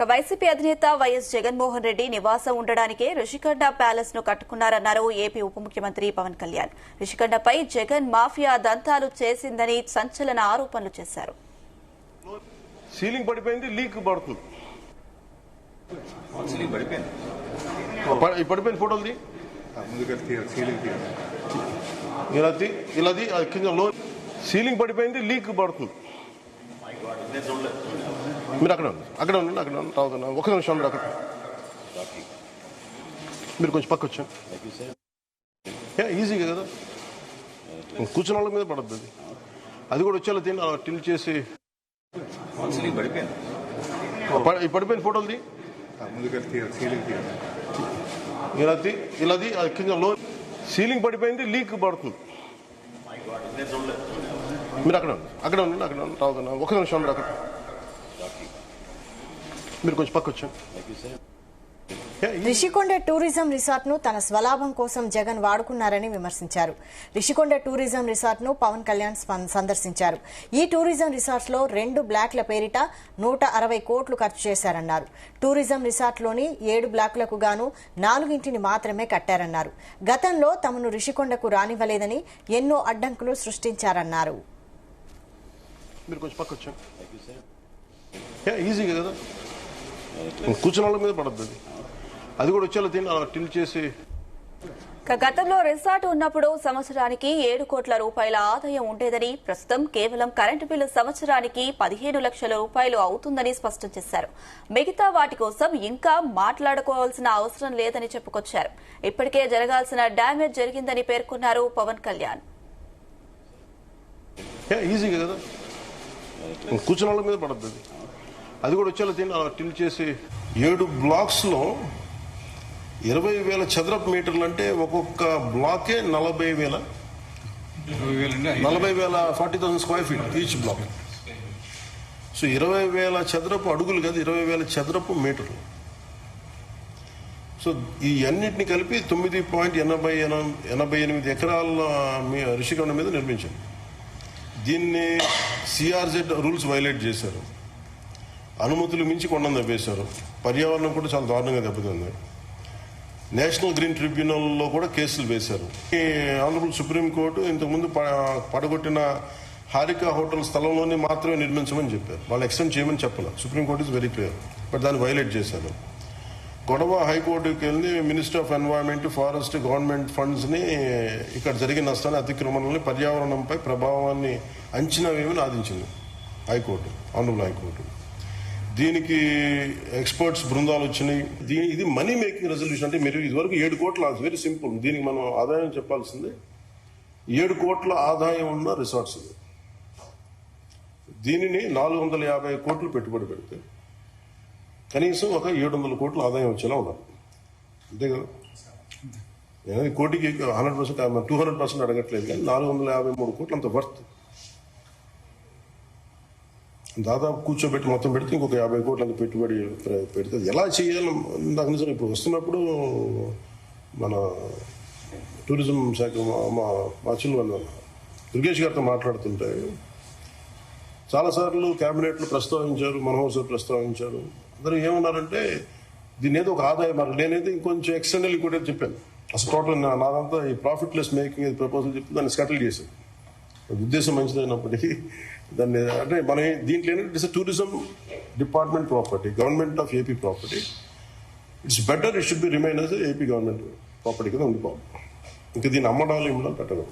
YCP అధినేత YS Jaganmohan Reddy నివాసం ఉండడానికే రిషికొండ ప్యాలెస్ ను కట్టుకున్నారన్నారు ఏపీ ఉప ముఖ్యమంత్రి పవన్ కళ్యాణ్. రిషికొండపై జగన్ మాఫియా దంతాలు చేసిందని సంచలన ఆరోపణలు చేశారు. సీలింగ్ పడిపోయింది, లీక్ పడుతుంది. పడిపోయిన ఫోటోలు ఇలాది కింద లో సీలింగ్ పడిపోయింది, లీక్ పడుతుంది. మీరు అక్కడ ఉండండి రావుతున్నా. ఒక నిమిషం ఉండండి. అక్కడ మీరు కొంచెం పక్క వచ్చాను. ఈజీగా కదా, కూర్చున్న వాళ్ళ మీద పడద్దు. అది కూడా వచ్చేలా తిని అలా టిల్ చేసి పడిపోయిన ఫోటోలు ఇలాది కింద లో సీలింగ్ పడిపోయింది, లీక్ పడుతుంది. మీరు అక్కడ ఉండండి రావుతున్నా. ఒక నిమిషం ఉండండి. అక్కడ మీరు కొంచెం పక్క వచ్చాను. రిషికొండ టూరిజం రిసార్ట్ ను తన స్వలాభం కోసం జగన్ వాడుకున్నారని విమర్శించారు. రిషికొండ టూరిజం రిసార్ట్ ను పవన్ కళ్యాణ్ సందర్శించారు. ఈ టూరిజం రిసార్ట్ లో 2 బ్లాక్ల పేరిట 160 కోట్లు ఖర్చు చేశారన్నారు. టూరిజం రిసార్ట్ లోని 7 బ్లాకులకు గాను 4 మాత్రమే కట్టారన్నారు. గతంలో తమను రిషికొండకు రానివ్వలేదని ఎన్నో అడ్డంకులు సృష్టించారన్నారు. మీరు కొంచెం పక్క వచ్చాను. ఈజీగా కదా, కూర్చున్న వాళ్ళ మీద పడద్దు. అది కూడా వచ్చేలా తిని అలా టిల్ చేసి గతంలో రిసార్ట్ ఉన్నప్పుడు సంవత్సరానికి 7 కోట్ల రూపాయల ఆదాయం ఉండేదని, ప్రస్తుతం కేవలం కరెంటు బిల్లు సంవత్సరానికి 15 లక్షల రూపాయలు అవుతుందని స్పష్టం చేశారు. మిగతా వాటి కోసం ఇంకా మాట్లాడుకోవాల్సిన అవసరం లేదని చెప్పుకొచ్చారు. ఇప్పటికే జరగాల్సిన డ్యామేజ్ జరిగిందని పేర్కొన్నారు పవన్ కళ్యాణ్. ఈజీగా కదా, కూర్చున్న వాళ్ళ మీద పడద్దు. అది కూడా వచ్చేలా తిని అలా టిల్ చేసి 7 బ్లాక్స్ లో 20,000 చదరపు మీటర్లు అంటే ఒక్కొక్క బ్లాకే 40,000 40,000 square feet each black. So 20,000 చదరపు అడుగులు కాదు, 20,000 చదరపు మీటర్లు. సో ఈ అన్నింటినీ కలిపి 9.88 ఎకరాల రిషికొండ మీద నిర్మించారు. దీన్ని సిఆర్జెడ్ రూల్స్ వైలేట్ చేశారు. అనుమతులు మించి కొండను దెబ్బేశారు. పర్యావరణం కూడా చాలా దారుణంగా దెబ్బతింది. నేషనల్ గ్రీన్ ట్రిబ్యునల్లో కూడా కేసులు వేశారు. ఆనరబుల్ సుప్రీంకోర్టు ఇంతకుముందు పడగొట్టిన హారికా హోటల్ స్థలంలోనే మాత్రమే నిర్మించమని చెప్పారు. వాళ్ళు ఎక్స్టెండ్ చేయమని చెప్పాలి. Supreme court is very clear. But దాన్ని వైలేట్ చేశారు. గొడవ హైకోర్టుకి వెళ్ళి ministry of environment, forest, government funds ని ఇక్కడ జరిగిన నష్టాన్ని, అతిక్రమణని, పర్యావరణంపై ప్రభావాన్ని అంచనా వేయమని ఆదించింది హైకోర్టు, ఆనరబుల్ హైకోర్టు. దీనికి ఎక్స్పర్ట్స్ బృందాలు వచ్చినాయి. ఇది మనీ మేకింగ్ రెజల్యూషన్. అంటే మీరు ఇదివరకు 7 కోట్ల, వెరీ సింపుల్. దీనికి మనం ఆదాయం చెప్పాల్సిందే. 7 కోట్ల ఆదాయం ఉన్న రిసార్ట్స్. దీనిని 450 కోట్లు పెట్టుబడి పెడితే కనీసం ఒక 700 కోట్ల ఆదాయం వచ్చేలా ఉండాలి. అంతే కదా. కోటికి 100%, 200% అడగట్లేదు, కానీ 453 కోట్లు అంత వర్త్. దాదాపు కూర్చోబెట్టి మొత్తం పెడితే ఇంకొక 50 కోట్ల పెట్టుబడి పెడితే ఎలా చేయాలి నాకు నిజంగా ఇప్పుడు వస్తున్నప్పుడు మన టూరిజం శాఖ మా చిల్లు దుర్గేష్ గారితో మాట్లాడుతుంటే చాలాసార్లు క్యాబినెట్లు ప్రస్తావించారు, మనోహర్ సార్ ప్రస్తావించారు. అందరూ ఏమన్నారంటే దీని ఏదో ఒక ఆదాయం. మరి నేనైతే ఇంకొంచెం ఎక్స్టర్నల్ ఇంకోటి చెప్పాను. అసలు టోటల్ నాదంతా ఈ ప్రాఫిట్ లెస్ మేకింగ్ ప్రపోజల్ చెప్పి దాన్ని స్కటిల్ చేశాను. ఉద్దేశం మంచిదైనప్పటికీ దాన్ని అంటే మన దీంట్లో ఏంటంటే it's tourism department property, government of AP property. It's better it should be remain as AP government property కింద ఉండిపోవాలి. ఇంకా దీన్ని అమ్మడాలు పెట్టడం.